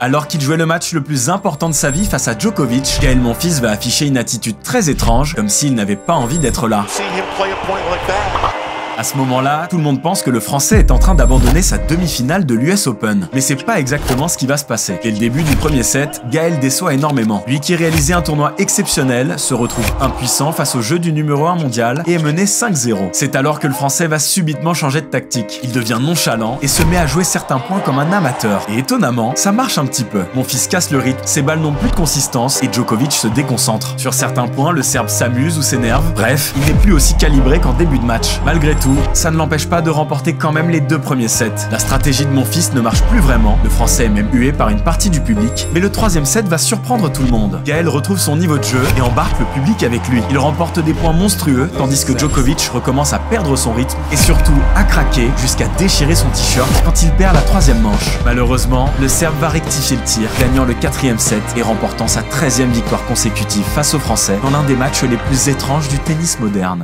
Alors qu'il jouait le match le plus important de sa vie face à Djokovic, Gaël Monfils va afficher une attitude très étrange, comme s'il n'avait pas envie d'être là. À ce moment-là, tout le monde pense que le Français est en train d'abandonner sa demi-finale de l'US Open. Mais c'est pas exactement ce qui va se passer. Dès le début du premier set, Gaël déçoit énormément. Lui qui réalisait un tournoi exceptionnel se retrouve impuissant face au jeu du numéro 1 mondial et est mené 5-0. C'est alors que le Français va subitement changer de tactique. Il devient nonchalant et se met à jouer certains points comme un amateur. Et étonnamment, ça marche un petit peu. Monfils casse le rythme, ses balles n'ont plus de consistance et Djokovic se déconcentre. Sur certains points, le Serbe s'amuse ou s'énerve. Bref, il n'est plus aussi calibré qu'en début de match. Malgré tout, ça ne l'empêche pas de remporter quand même les 2 premiers sets. La stratégie de Monfils ne marche plus vraiment, le Français est même hué par une partie du public, mais le 3e set va surprendre tout le monde. Gaël retrouve son niveau de jeu et embarque le public avec lui. Il remporte des points monstrueux, tandis que Djokovic recommence à perdre son rythme et surtout à craquer jusqu'à déchirer son t-shirt quand il perd la 3e manche. Malheureusement, le Serbe va rectifier le tir, gagnant le 4e set et remportant sa 13e victoire consécutive face aux Français dans l'un des matchs les plus étranges du tennis moderne.